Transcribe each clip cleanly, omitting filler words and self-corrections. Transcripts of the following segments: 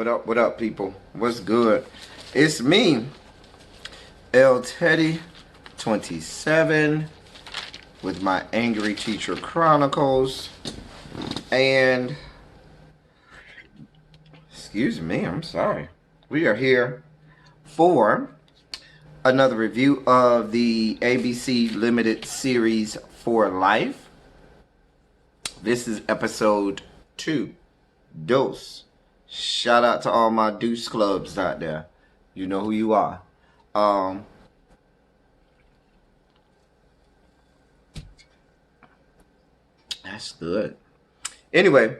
What up, people? What's good? It's me, L Teddy 27, with my Angry Teacher Chronicles. And, excuse me, I'm sorry. We are here for another review of the ABC Limited Series For Life. This is episode 2, Dose. Shout out to all my Deuce Clubs out there. You know who you are. That's good. Anyway,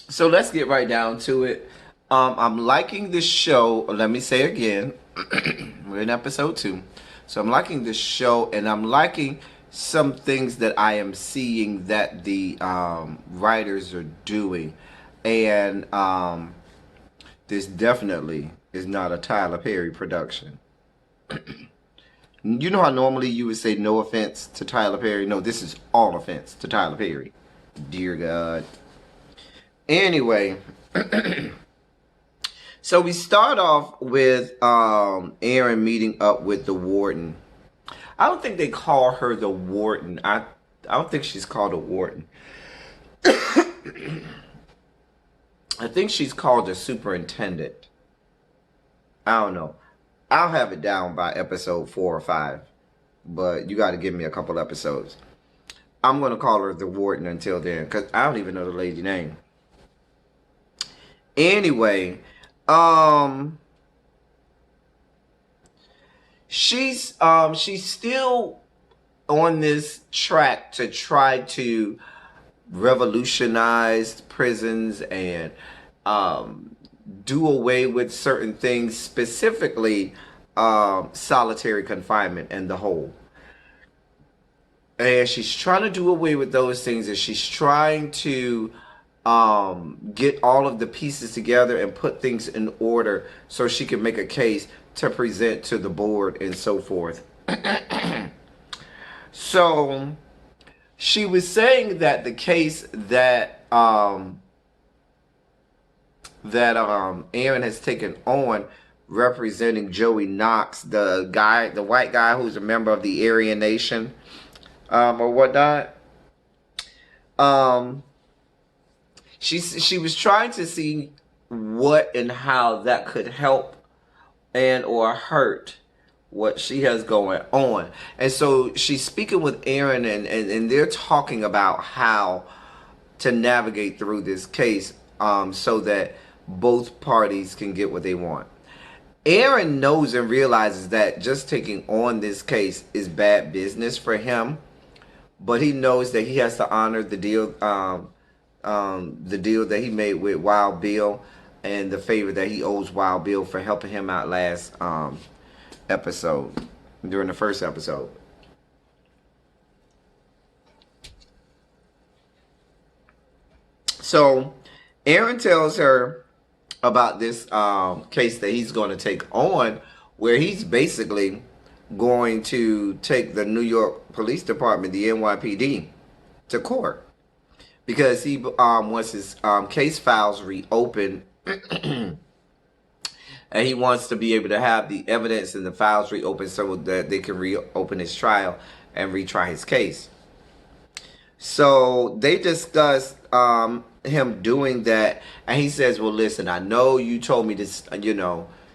so let's get right down to it. I'm liking this show. Let me say again, we're in episode 2. So I'm liking this show, and I'm liking some things that I am seeing that the writers are doing. And this definitely is not a Tyler Perry production. You know how normally you would say no offense to Tyler Perry? No, this is all offense to Tyler Perry. Dear God. Anyway, so we start off with Aaron meeting up with the warden. I don't think they call her the warden. I don't think she's called a warden. I think she's called a superintendent. I don't know. I'll have it down by episode 4 or 5. But you got to give me a couple episodes. I'm going to call her the warden until then, because I don't even know the lady's name. Anyway, she's still on this track to try to revolutionize prisons and do away with certain things, specifically solitary confinement and the whole. And she's trying to do away with those things, and she's trying to get all of the pieces together and put things in order so she can make a case to present to the board and so forth. So she was saying that the case that Aaron has taken on, representing Joey Knox, the white guy who's a member of the Aryan Nation, or whatnot. She was trying to see what and how that could help and or hurt what she has going on. And so she's speaking with Aaron, and they're talking about how to navigate through this case so that both parties can get what they want. Aaron knows and realizes that just taking on this case is bad business for him, but he knows that he has to honor the deal that he made with Wild Bill and the favor that he owes Wild Bill for helping him out last episode, during the first episode. So Aaron tells her about this case that he's going to take on, where he's basically going to take the New York Police Department, the NYPD, to court, because he wants his case files reopened. And he wants to be able to have the evidence and the files reopened so that they can reopen his trial and retry his case. So they discuss him doing that, and he says, well, listen, I know you told me to,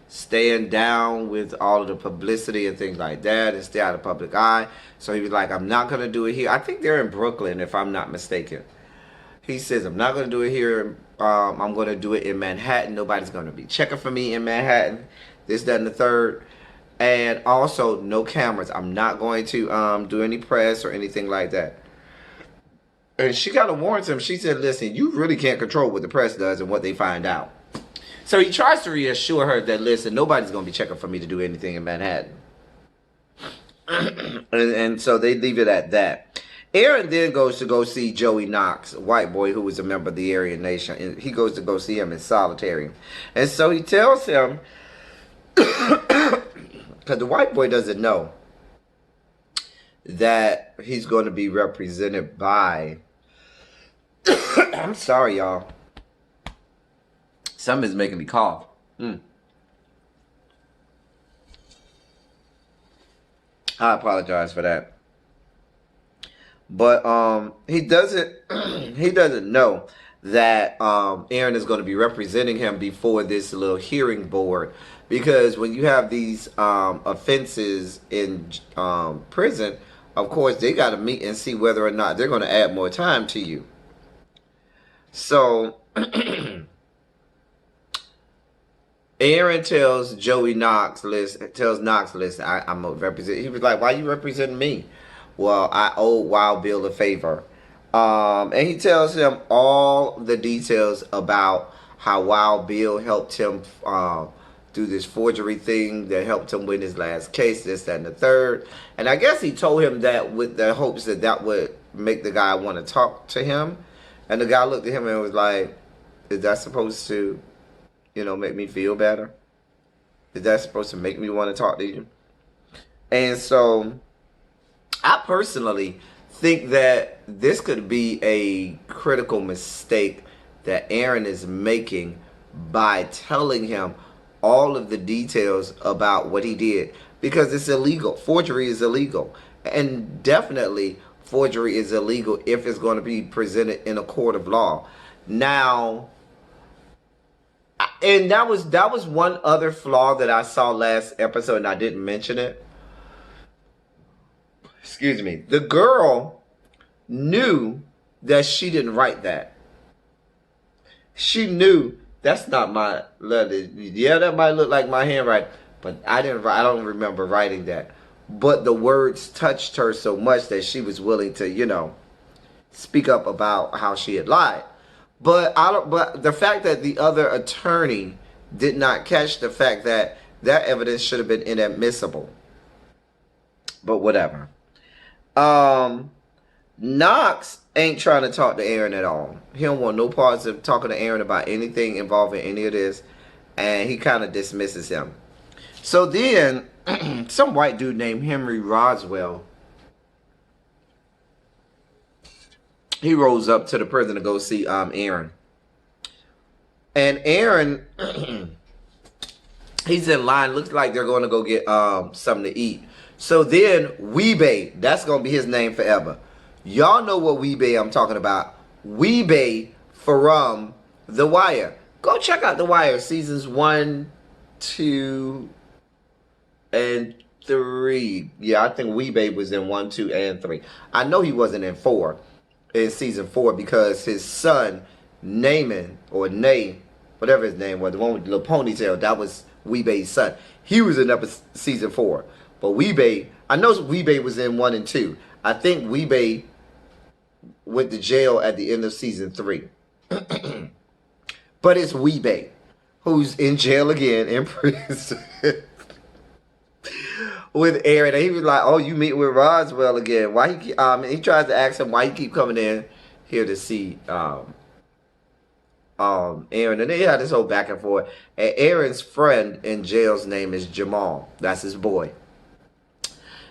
stand down with all of the publicity and things like that and stay out of the public eye. So he was like, I'm not going to do it here. I think they're in Brooklyn, if I'm not mistaken. He says, I'm not going to do it here. I'm going to do it in Manhattan. Nobody's going to be checking for me in Manhattan. This, that, and the third. And also, no cameras. I'm not going to do any press or anything like that. And she kind of warns him. She said, listen, you really can't control what the press does and what they find out. So he tries to reassure her that, listen, nobody's going to be checking for me to do anything in Manhattan. and so they leave it at that. Aaron then goes to go see Joey Knox, a white boy who was a member of the Aryan Nation. And he goes to go see him in solitary. And so he tells him, because the white boy doesn't know that he's going to be represented by, I'm sorry, y'all. Something is making me cough. I apologize for that. But he doesn't he doesn't know that Aaron is going to be representing him before this little hearing board, because when you have these offenses in prison, of course they got to meet and see whether or not they're going to add more time to you. So Aaron tells Knox, listen, I'm gonna represent. He was like, why you representing me? Well, I owe Wild Bill a favor. And he tells him all the details about how Wild Bill helped him do this forgery thing that helped him win his last case, this, that, and the third. And I guess he told him that with the hopes that that would make the guy want to talk to him. And the guy looked at him and was like, is that supposed to, make me feel better? Is that supposed to make me want to talk to you? And so I personally think that this could be a critical mistake that Aaron is making by telling him all of the details about what he did, because it's illegal. Forgery is illegal. And definitely forgery is illegal if it's going to be presented in a court of law. Now, and that was one other flaw that I saw last episode, and I didn't mention it. Excuse me. The girl knew that she didn't write that. She knew that's not my letter. Yeah, that might look like my handwriting, but I don't remember writing that. But the words touched her so much that she was willing to, speak up about how she had lied. But the fact that the other attorney did not catch the fact that that evidence should have been inadmissible. But whatever. Knox ain't trying to talk to Aaron at all. He don't want no parts of talking to Aaron about anything involving any of this, and he kind of dismisses him. So then, some white dude named Henry Roswell, he rolls up to the prison to go see Aaron. And Aaron, he's in line. Looks like they're going to go get something to eat. So then Weebay, that's going to be his name forever. Y'all know what Weebay I'm talking about. Weebay from The Wire. Go check out The Wire seasons 1, 2, and 3. Yeah, I think Weebay was in 1, 2, and 3. I know he wasn't in 4. In season 4, because his son Naaman, or Nay, whatever his name was, the one with the little ponytail, that was Weebay's son. He was in season 4. But Weebay, I know Weebay was in 1 and 2. I think Weebay went to jail at the end of season 3. But it's Weebay who's in jail again, in prison with Aaron. And he was like, oh, you meet with Roswell again. Why he tries to ask him why he keep coming in here to see Aaron. And they had this whole back and forth. And Aaron's friend in jail's name is Jamal. That's his boy.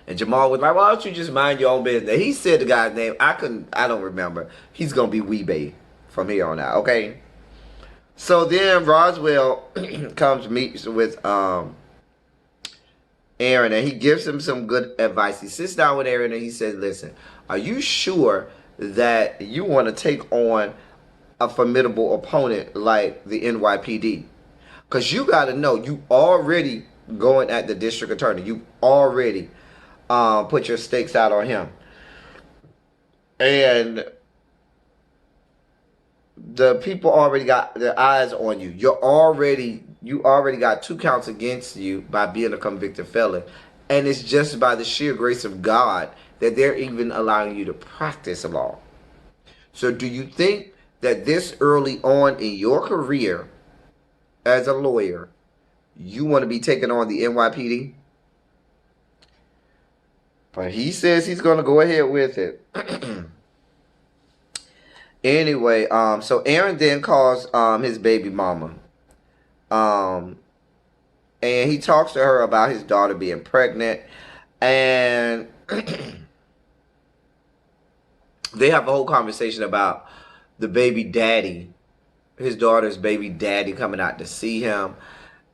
And Jamal was like, why don't you just mind your own business? He said the guy's name. I don't remember. He's going to be Weebay from here on out, okay? So then Roswell meets with Aaron, and he gives him some good advice. He sits down with Aaron and he says, listen, are you sure that you want to take on a formidable opponent like the NYPD? Because you got to know, you already going at the district attorney. You already put your stakes out on him. And the people already got their eyes on you. You already got 2 counts against you by being a convicted felon. And it's just by the sheer grace of God that they're even allowing you to practice law. So do you think that this early on in your career as a lawyer, you want to be taking on the NYPD? But he says he's going to go ahead with it. Anyway, so Aaron then calls his baby mama. And he talks to her about his daughter being pregnant. And they have a whole conversation about the baby daddy his daughter's baby daddy coming out to see him,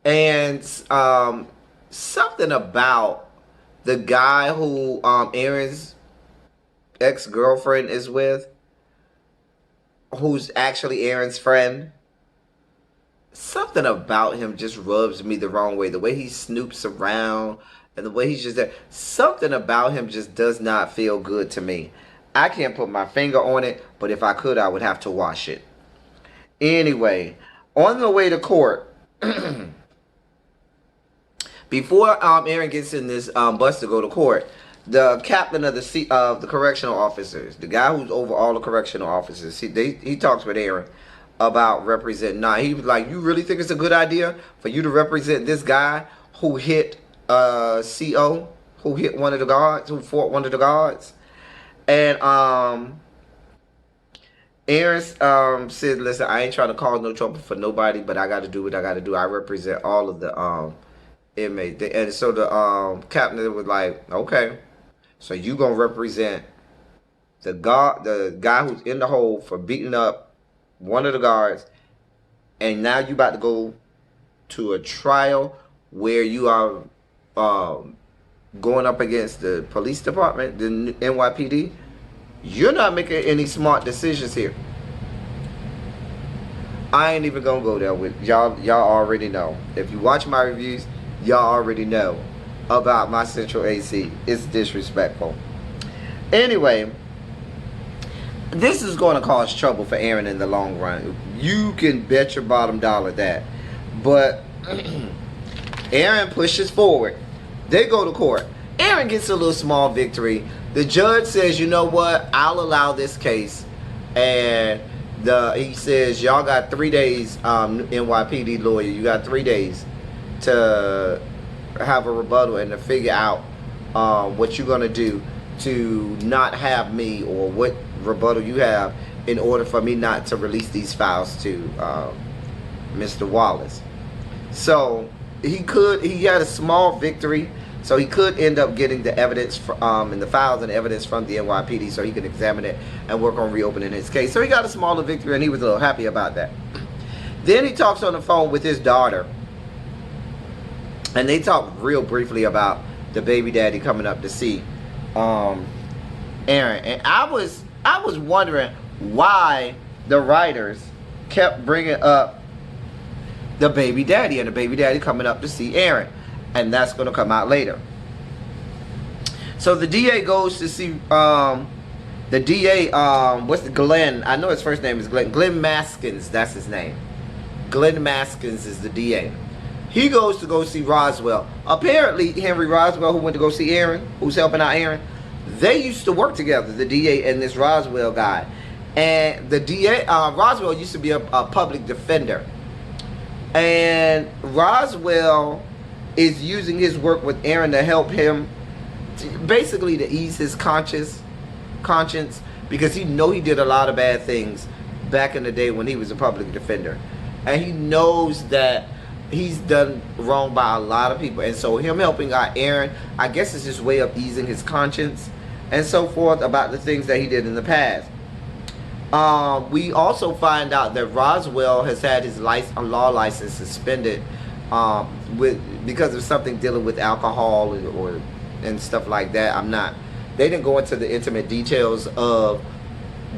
and something about the guy who Aaron's ex-girlfriend is with, who's actually Aaron's friend. Something about him just rubs me the wrong way. The way he snoops around and the way he's just there. Something about him just does not feel good to me. I can't put my finger on it, but if I could, I would have to wash it. Anyway, on the way to court, before Aaron gets in this bus to go to court, the captain of the correctional officers, the guy who's over all the correctional officers, he talks with Aaron about representing. Now he was like, "You really think it's a good idea for you to represent this guy who hit CO, who hit one of the guards, who fought one of the guards?" And Aaron said, "Listen, I ain't trying to cause no trouble for nobody, but I got to do what I got to do. I represent all of the inmates." And so the captain was like, "Okay, so you gonna represent the guy who's in the hole for beating up one of the guards, and now you about to go to a trial where you are going up against the police department, the NYPD. You're not making any smart decisions here." I ain't even gonna go there with y'all. Y'all already know. If you watch my reviews, y'all already know about my central AC. It's disrespectful. Anyway, this is going to cause trouble for Aaron in the long run. You can bet your bottom dollar that. But Aaron pushes forward. They go to court. Aaron gets a little small victory. The judge says, "You know what? I'll allow this case." And he says, "Y'all got 3 days, NYPD lawyer. You got 3 days to have a rebuttal and to figure out what you're going to do to not have me, or what rebuttal you have in order for me not to release these files to Mr. Wallace." So he had a small victory, so he could end up getting the evidence and the files and evidence from the NYPD so he could examine it and work on reopening his case. So he got a smaller victory, and he was a little happy about that. Then he talks on the phone with his daughter, and they talk real briefly about the baby daddy coming up to see Aaron. And I was wondering why the writers kept bringing up the baby daddy and the baby daddy coming up to see Aaron, and that's going to come out later. So the DA goes to see the DA. What's the Glenn? I know his first name is Glenn. Glenn Maskins. That's his name. Glenn Maskins is the DA. He goes to go see Roswell. Apparently, Henry Roswell, who went to go see Aaron, who's helping out Aaron, they used to work together, the DA and this Roswell guy. And the DA, Roswell used to be a public defender. And Roswell is using his work with Aaron to help him, basically to ease his conscience, because he did a lot of bad things back in the day when he was a public defender. And he knows that he's done wrong by a lot of people, and so him helping out Aaron, I guess, is his way of easing his conscience and so forth about the things that he did in the past. We also find out that Roswell has had his law license suspended because of something dealing with alcohol and stuff like that. They didn't go into the intimate details of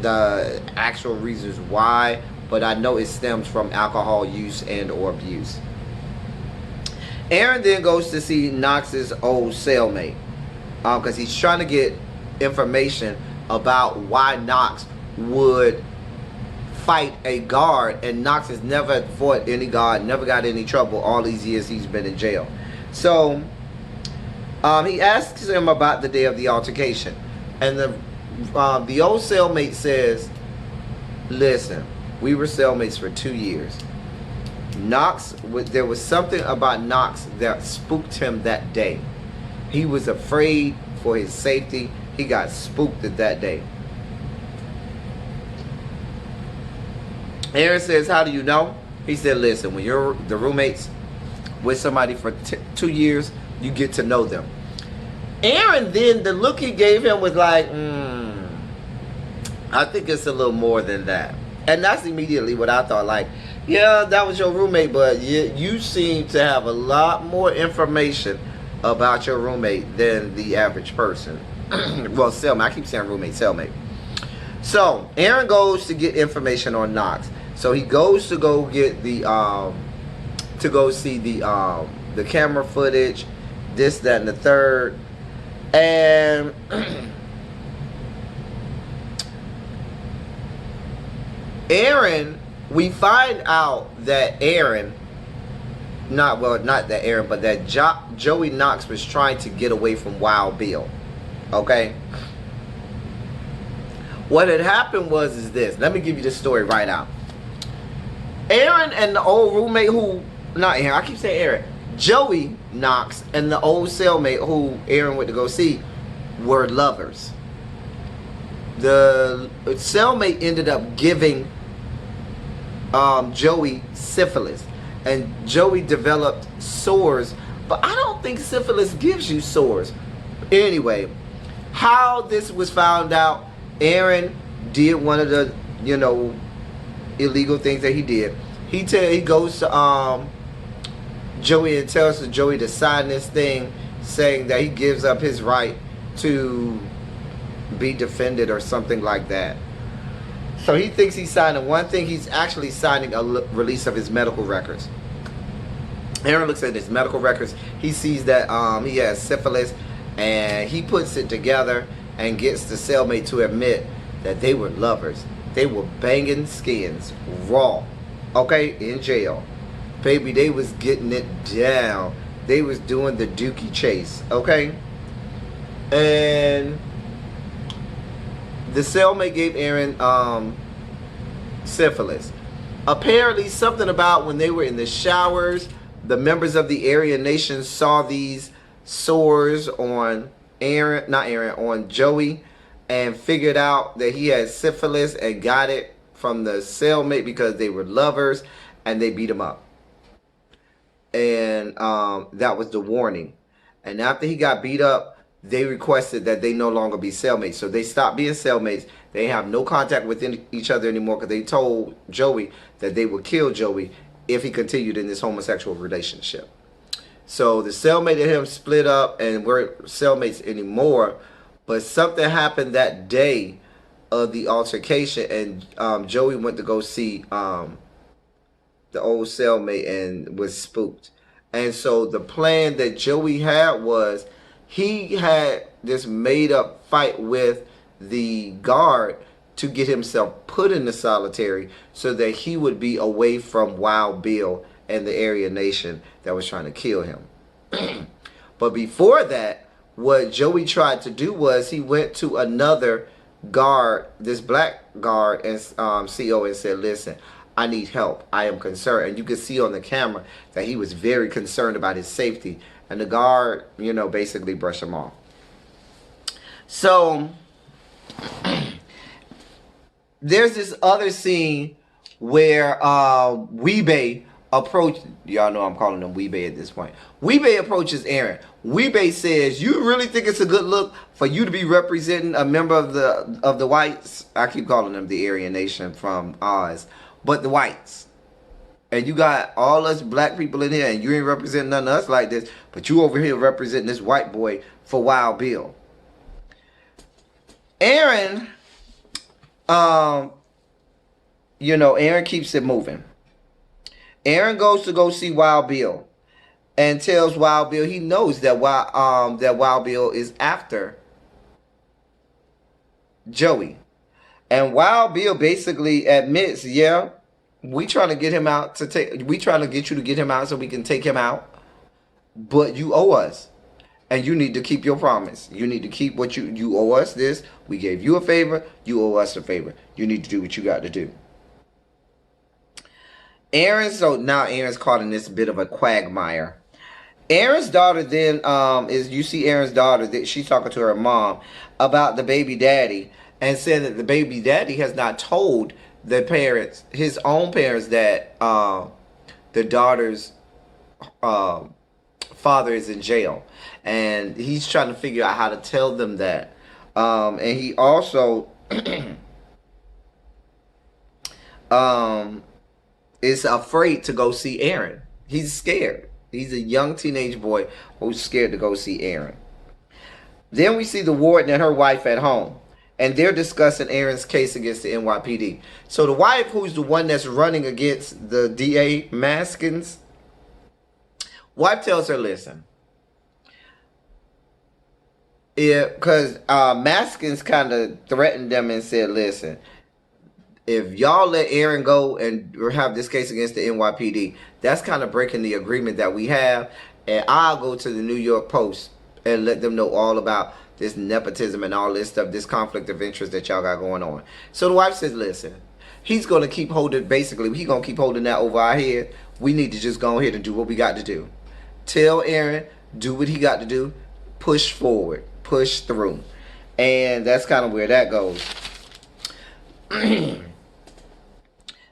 the actual reasons why, but I know it stems from alcohol use and or abuse. Aaron then goes to see Knox's old cellmate because he's trying to get information about why Knox would fight a guard, and Knox has never fought any guard, never got any trouble all these years he's been in jail. So he asks him about the day of the altercation, and the old cellmate says, "Listen, we were cellmates for 2 years. There was something about Knox that spooked him that day. He was afraid for his safety. He got spooked that day." Aaron says, "How do you know?" He said, "Listen, when you're the roommates with somebody for 2 years, you get to know them." Aaron then, the look he gave him was like, I think it's a little more than that. And that's immediately what I thought. Like, yeah, that was your roommate, but you seem to have a lot more information about your roommate than the average person. Well, cellmate. I keep saying roommate, cellmate. So Aaron goes to get information on Knox. So he goes to go get to go see the camera footage, this, that, and the third, and Aaron, we find out that Aaron, not that Aaron, but that Joey Knox was trying to get away from Wild Bill. Okay? What had happened is this. Let me give you the story right now. Aaron and the old roommate not Aaron, I keep saying Aaron. Joey Knox and the old cellmate who Aaron went to go see were lovers. The cellmate ended up giving Joey syphilis, and Joey developed sores, but I don't think syphilis gives you sores. Anyway, how this was found out, Aaron did one of the illegal things that he did. He goes to Joey and tells Joey to sign this thing saying that he gives up his right to be defended or something like that. So he thinks he's signing one thing. He's actually signing a release of his medical records. Aaron looks at his medical records. He sees that he has syphilis, and he puts it together and gets the cellmate to admit that they were lovers. They were banging skins raw, okay, in jail. Baby, they was getting it down. They was doing the dookie chase, okay? And the cellmate gave Aaron syphilis. Apparently, something about when they were in the showers, the members of the Aryan Nation saw these sores on on Joey, and figured out that he had syphilis and got it from the cellmate because they were lovers, and they beat him up. And that was the warning. And after he got beat up, they requested that they no longer be cellmates. So they stopped being cellmates. They have no contact with each other anymore because they told Joey that they would kill Joey if he continued in this homosexual relationship. So the cellmate and him split up and weren't cellmates anymore. But something happened that day of the altercation, and Joey went to go see the old cellmate and was spooked. And so the plan that Joey had was, he had this made up fight with the guard to get himself put into solitary so that he would be away from Wild Bill and the Aryan Nation that was trying to kill him. But before that, what Joey tried to do was he went to another guard, this black guard, and CO, and said, listen, I need help. I am concerned. And you can see on the camera that he was very concerned about his safety. And the guard, basically brushed him off. So there's this other scene where Weebay approached, y'all know I'm calling him Weebay at this point. Weebay approaches Aaron. Weebay says, you really think it's a good look for you to be representing a member of the whites? I keep calling them the Aryan Nation from Oz. But the whites. And you got all us black people in here, and you ain't representing none of us like this, but you over here representing this white boy for Wild Bill. Aaron, Aaron keeps it moving. Aaron goes to go see Wild Bill and tells Wild Bill he knows that Wild Bill is after Joey. And Wild Bill basically admits, yeah, we trying to get him out we trying to get you to get him out so we can take him out. But you owe us. And you need to keep your promise. You need to keep what you owe us this. We gave you a favor. You owe us a favor. You need to do what you got to do. So now Aaron's caught in this bit of a quagmire. Aaron's daughter then you see Aaron's daughter that she's talking to her mom about the baby daddy, and said that the baby daddy has not told the parents, his own parents, that the daughter's father is in jail, and he's trying to figure out how to tell them that. And he also um, is afraid to go see Aaron. He's scared. He's a young teenage boy who's scared to go see Aaron. Then we see the warden and her wife at home, and they're discussing Aaron's case against the NYPD. So the wife, who's the one that's running against the DA Maskins, wife tells her, listen, because Maskins kind of threatened them and said, listen, if y'all let Aaron go and have this case against the NYPD, that's kind of breaking the agreement that we have. And I'll go to the New York Post and let them know all about this nepotism and all this stuff, this conflict of interest that y'all got going on. So the wife says, listen, he's going to keep holding, basically, he's going to keep holding that over our head. We need to just go ahead and do what we got to do. Tell Aaron, do what he got to do. Push forward. Push through. And that's kind of where that goes.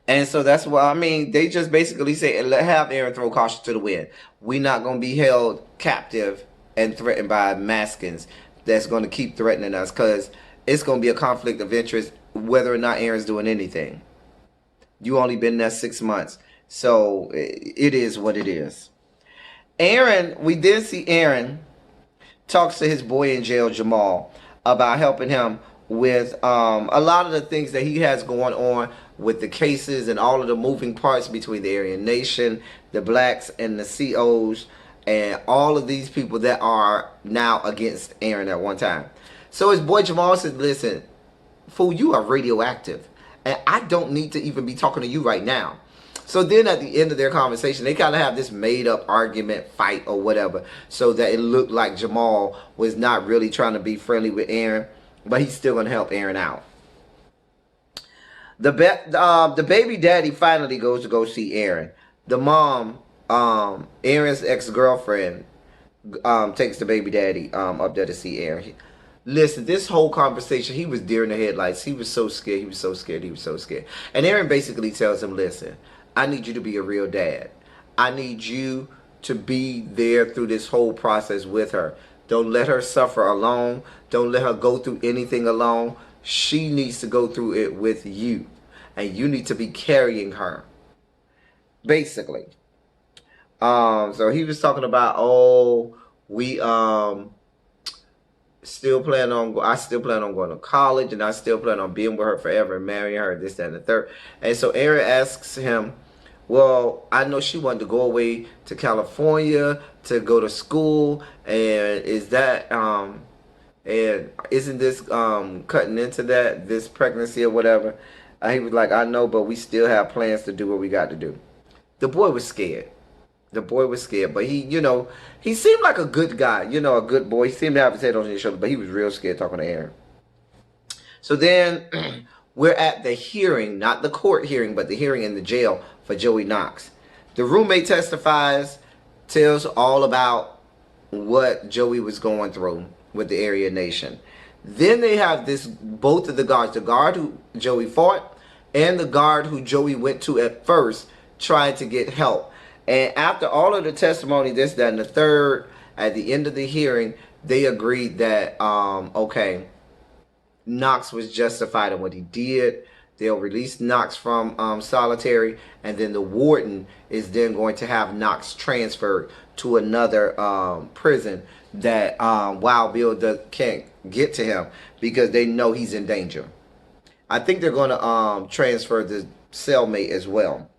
And so that's why, I mean, they just basically say, have Aaron throw caution to the wind. We're not going to be held captive and threatened by Maskins that's going to keep threatening us, because it's going to be a conflict of interest whether or not Aaron's doing anything. You only been there 6 months. So it is what it is. Aaron, we did see Aaron talks to his boy in jail, Jamal, about helping him with a lot of the things that he has going on with the cases and all of the moving parts between the Aryan Nation, the blacks, and the COs, and all of these people that are now against Aaron at one time. So his boy Jamal said, listen, fool, you are radioactive, and I don't need to even be talking to you right now. So then at the end of their conversation, they kind of have this made up argument, fight, or whatever, so that it looked like Jamal was not really trying to be friendly with Aaron, but he's still going to help Aaron out. The baby daddy finally goes to go see Aaron. The mom, Aaron's ex-girlfriend, takes the baby daddy up there to see Aaron. Listen, this whole conversation, he was deer in the headlights. He was so scared. He was so scared. He was so scared. And Aaron basically tells him, listen, I need you to be a real dad. I need you to be there through this whole process with her. Don't let her suffer alone. Don't let her go through anything alone. She needs to go through it with you. And you need to be carrying her. Basically. So he was talking about, we still plan on going to college, and I still plan on being with her forever and marrying her, this, that, and the third. And so Aaron asks him, well, I know she wanted to go away to California to go to school, and is that and isn't this cutting into that, this pregnancy or whatever? He was like, I know, but we still have plans to do what we got to do. The boy was scared. The boy was scared, but he, he seemed like a good guy, a good boy. He seemed to have his head on his shoulder, but he was real scared talking to Aaron. So then we're at the hearing, not the court hearing, but the hearing in the jail for Joey Knox. The roommate testifies, tells all about what Joey was going through with the Aryan Nation. Then they have both of the guards, the guard who Joey fought and the guard who Joey went to at first, trying to get help. And after all of the testimony, this, that, and the third, at the end of the hearing, they agreed that, okay, Knox was justified in what he did. They'll release Knox from solitary, and then the warden is then going to have Knox transferred to another prison that Wild Bill can't get to him because they know he's in danger. I think they're going to transfer the cellmate as well,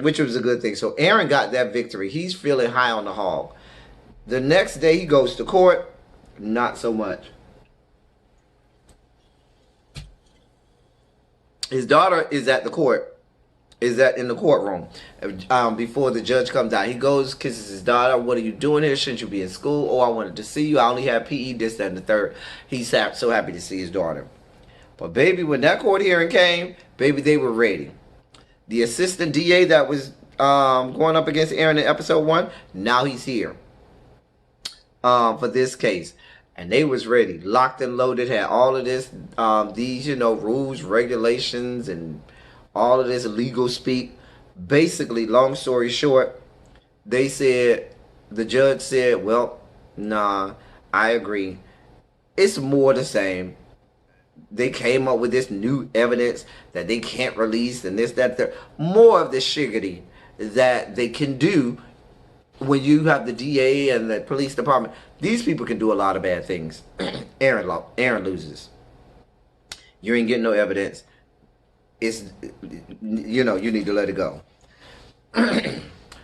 which was a good thing. So Aaron got that victory. He's feeling high on the hog. The next day he goes to court. Not so much. His daughter is at the court. Is that in the courtroom before the judge comes out. He goes, kisses his daughter. What are you doing here? Shouldn't you be in school? Oh, I wanted to see you. I only have PE, this, that, and the third. He's so happy to see his daughter. But baby, when that court hearing came, baby, they were ready. The assistant DA that was going up against Aaron in episode 1, now he's here for this case. And they was ready, locked and loaded, had all of this, these, rules, regulations, and all of this legal speak. Basically, long story short, they said, the judge said, well, nah, I agree. It's more the same. they came up with this new evidence that they can't release and this, that, that. More of the shiggity that they can do when you have the DA and the police department. These people can do a lot of bad things. Aaron loses. You ain't getting no evidence. It's, you know, you need to let it go.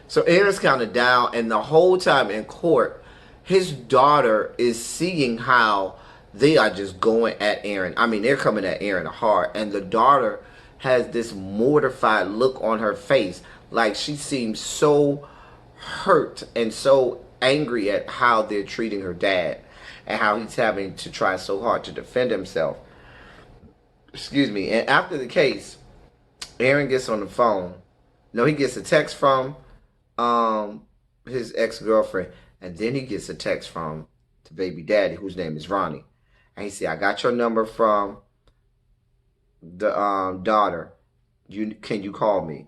So Aaron's kind of down, and the whole time in court, his daughter is seeing how they are just going at Aaron. I mean, they're coming at Aaron hard, and the daughter has this mortified look on her face, like she seems so hurt and so angry at how they're treating her dad and how he's having to try so hard to defend himself. Excuse me. And after the case, Aaron gets on the phone. No, he gets a text from his ex-girlfriend, and then he gets a text from the baby daddy, whose name is Ronnie. And he said, I got your number from the daughter. Can you call me?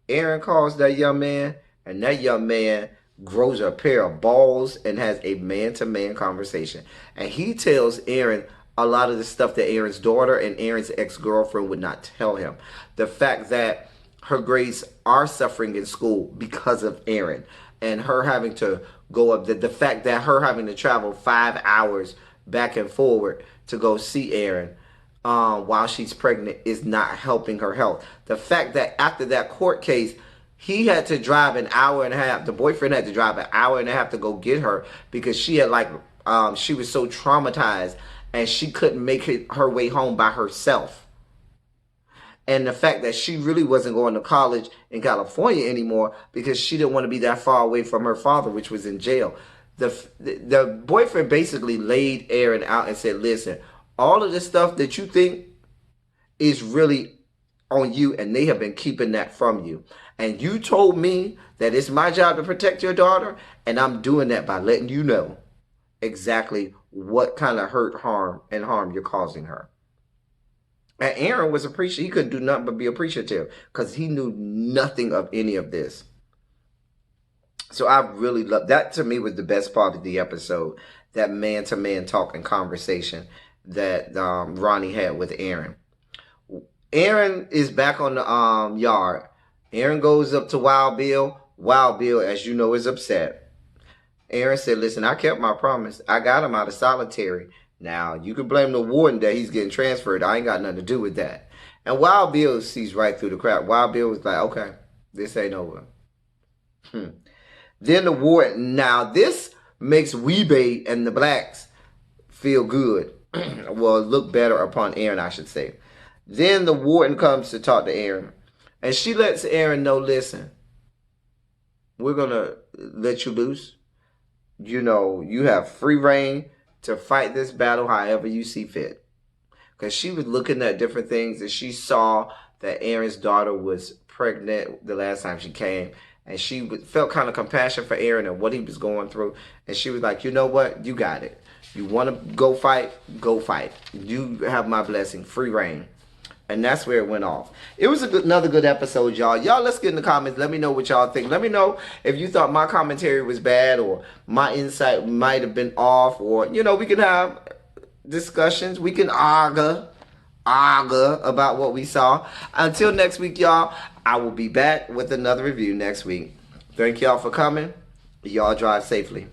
Aaron calls that young man, and that young man grows a pair of balls and has a man-to-man conversation. And he tells Aaron a lot of the stuff that Aaron's daughter and Aaron's ex-girlfriend would not tell him. The fact that her grades are suffering in school because of Aaron, and her having to go up, the fact that her having to travel 5 hours back and forward to go see Aaron while she's pregnant is not helping her health. The fact that after that court case, he had to drive an hour and a half. The boyfriend had to drive an hour and a half to go get her because she had she was so traumatized and she couldn't make her way home by herself. And the fact that she really wasn't going to college in California anymore because she didn't want to be that far away from her father, which was in jail. The boyfriend basically laid Aaron out and said, listen, all of the stuff that you think is really on you, and they have been keeping that from you. And you told me that it's my job to protect your daughter, and I'm doing that by letting you know exactly what kind of hurt, harm you're causing her. And Aaron was appreciative. He couldn't do nothing but be appreciative because he knew nothing of any of this. So I really love that. To me was the best part of the episode, that man-to-man talk and conversation that Ronnie had with Aaron. Aaron is back on the yard. Aaron goes up to Wild Bill. Wild Bill, as you know, is upset. Aaron said, listen, I kept my promise. I got him out of solitary. Now, you can blame the warden that he's getting transferred. I ain't got nothing to do with that. And Wild Bill sees right through the crap. Wild Bill was like, okay, this ain't over. Then the warden, now this makes Weebay and the blacks feel good. Well, look better upon Aaron, I should say. Then the warden comes to talk to Aaron. And she lets Aaron know, listen, we're going to let you loose. You know, you have free reign to fight this battle however you see fit. Because she was looking at different things, and she saw that Aaron's daughter was pregnant the last time she came. And she felt kind of compassion for Aaron and what he was going through. And she was like, you know what? You got it. You want to go fight? Go fight. You have my blessing. Free reign. And that's where it went off. It was another good episode, y'all. Y'all, let's get in the comments. Let me know what y'all think. Let me know if you thought my commentary was bad or my insight might have been off. Or, you know, we can have discussions. We can argue about what we saw. Until next week, y'all, I will be back with another review next week. Thank y'all for coming. Y'all drive safely.